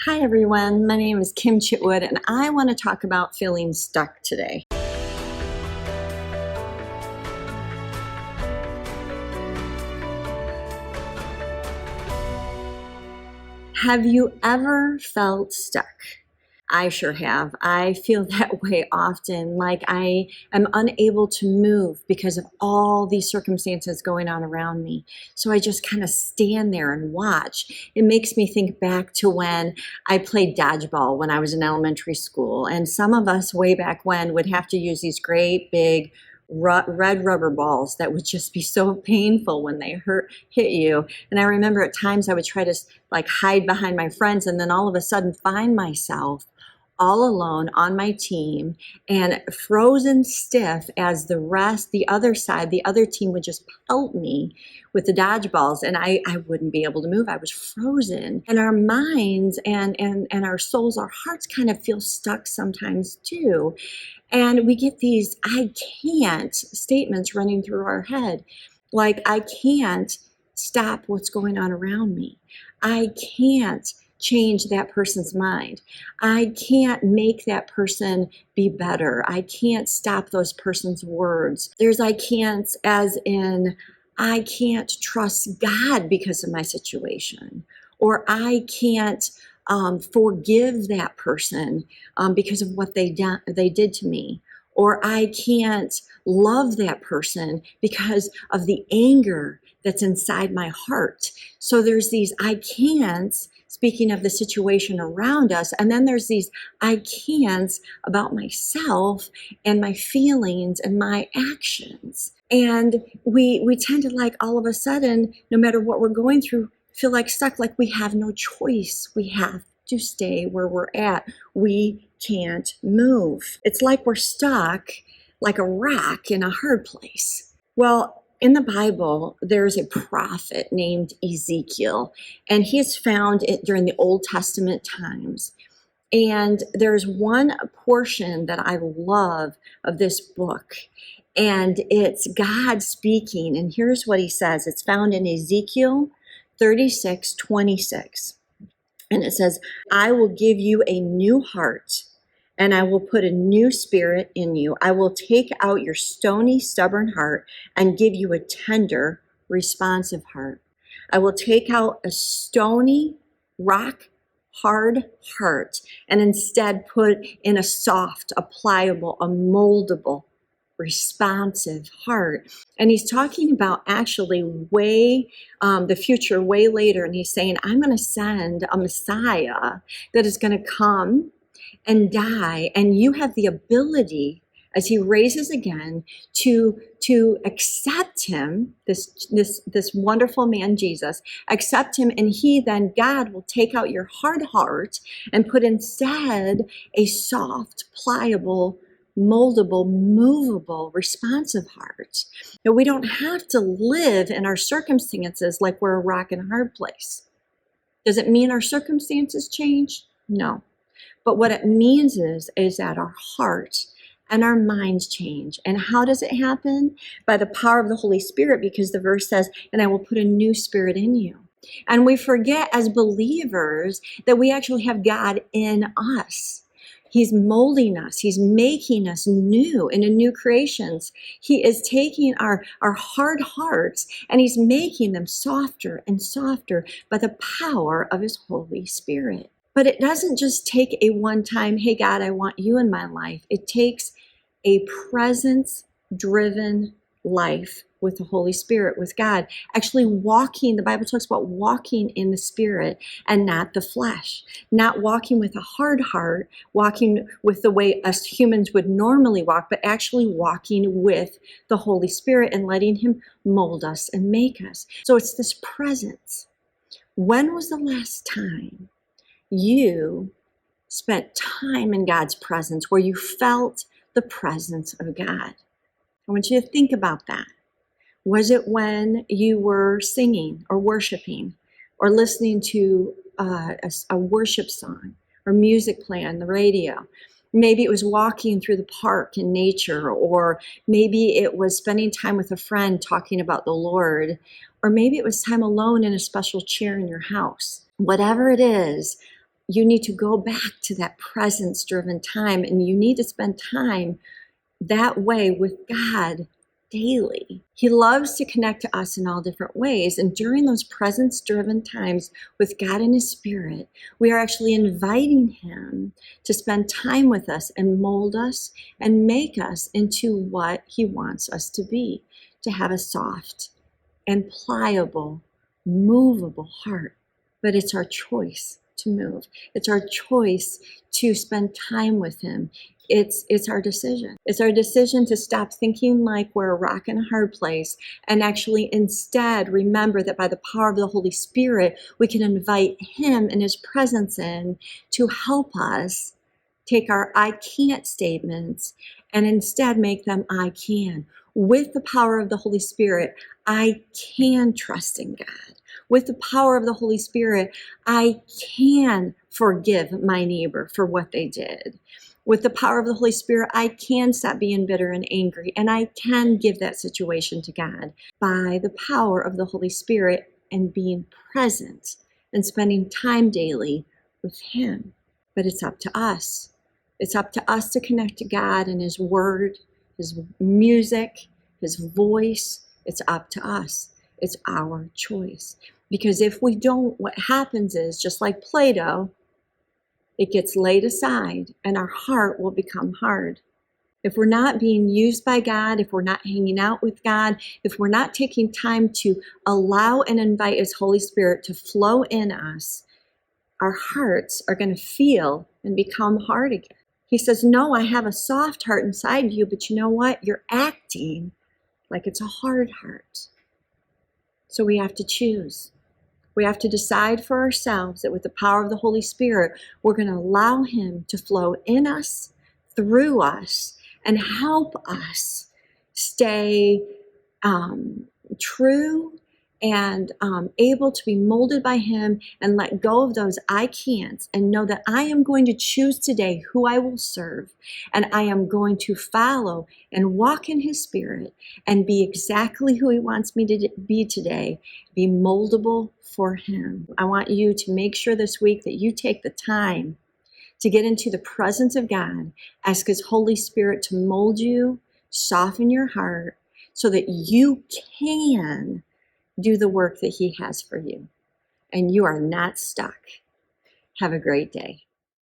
Hi everyone, my name is Kim Chitwood and I want to talk about feeling stuck today. Have you ever felt stuck? I sure have. I feel that way often, like I am unable to move because of all these circumstances going on around me. So I just kind of stand there and watch. It makes me think back to when I played dodgeball when I was in elementary school. And some of us way back when would have to use these great big red rubber balls that would just be so painful when they hit you. And I remember at times I would try to hide behind my friends and then all of a sudden find myself all alone on my team and frozen stiff as the other side, the other team would just pelt me with the dodgeballs and I wouldn't be able to move. I was frozen. And our minds and our souls, our hearts kind of feel stuck sometimes too. And we get these I can't statements running through our head. Like, I can't stop what's going on around me. I can't change that person's mind. I can't make that person be better. I can't stop those person's words. There's I can'ts as in I can't trust God because of my situation, or I can't forgive that person because of what they did to me, or I can't love that person because of the anger that's inside my heart. So there's these I can'ts, speaking of the situation around us, and then there's these I can'ts about myself and my feelings and my actions. And we tend to, all of a sudden, no matter what we're going through, feel stuck, like we have no choice. We have to stay where we're at. We can't move. It's like we're stuck like a rock in a hard place. Well, in the Bible, there's a prophet named Ezekiel, and he is found during the Old Testament times. And there's one portion that I love of this book, and it's God speaking. And here's what he says. It's found in Ezekiel 36:26. And it says, I will give you a new heart, and I will put a new spirit in you. I will take out your stony, stubborn heart and give you a tender, responsive heart. I will take out a stony, rock hard heart and instead put in a soft, a pliable, a moldable, responsive heart. And he's talking about actually the future way later. And he's saying, I'm going to send a Messiah that is going to come and die. And you have the ability, as he raises again, to accept him, this wonderful man, Jesus, accept him. And God will take out your hard heart and put instead a soft, pliable, moldable, movable, responsive heart. Now, we don't have to live in our circumstances like we're a rock in a hard place. Does it mean our circumstances change? No. But what it means is that our heart and our minds change. And how does it happen? By the power of the Holy Spirit, because the verse says, and I will put a new spirit in you. And we forget as believers that we actually have God in us. He's molding us. He's making us new into new creations. He is taking our hard hearts and he's making them softer and softer by the power of his Holy Spirit. But it doesn't just take a one-time, hey, God, I want you in my life. It takes a presence-driven life with the Holy Spirit, with God. Actually walking, the Bible talks about walking in the Spirit and not the flesh. Not walking with a hard heart, walking with the way us humans would normally walk, but actually walking with the Holy Spirit and letting him mold us and make us. So it's this presence. When was the last time you spent time in God's presence where you felt the presence of God? I want you to think about that. Was it when you were singing or worshiping or listening to a worship song or music play on the radio? Maybe it was walking through the park in nature, or maybe it was spending time with a friend talking about the Lord, or maybe it was time alone in a special chair in your house. Whatever it is, you need to go back to that presence-driven time, and you need to spend time that way with God daily. He loves to connect to us in all different ways. And during those presence-driven times with God and His Spirit, we are actually inviting Him to spend time with us and mold us and make us into what He wants us to be, to have a soft and pliable, movable heart. But it's our choice to move. It's our choice to spend time with Him. It's our decision. It's our decision to stop thinking like we're a rock in a hard place and actually instead remember that by the power of the Holy Spirit, we can invite Him and His presence in to help us take our I can't statements and instead make them I can. With the power of the Holy Spirit, I can trust in God. With the power of the Holy Spirit, I can forgive my neighbor for what they did. With the power of the Holy Spirit, I can stop being bitter and angry, and I can give that situation to God by the power of the Holy Spirit and being present and spending time daily with Him. But it's up to us. It's up to us to connect to God and His Word, His music, His voice. It's up to us. It's our choice. Because if we don't, what happens is, just like Play-Doh, it gets laid aside and our heart will become hard. If we're not being used by God, if we're not hanging out with God, if we're not taking time to allow and invite His Holy Spirit to flow in us, our hearts are going to feel and become hard again. He says, no, I have a soft heart inside you, but you know what? You're acting like it's a hard heart. So we have to choose. We have to decide for ourselves that with the power of the Holy Spirit, we're going to allow Him to flow in us, through us, and help us stay true and able to be molded by Him and let go of those I can'ts and know that I am going to choose today who I will serve, and I am going to follow and walk in His Spirit and be exactly who He wants me to be today, be moldable for Him. I want you to make sure this week that you take the time to get into the presence of God, ask His Holy Spirit to mold you, soften your heart so that you can do the work that He has for you, and you are not stuck. Have a great day.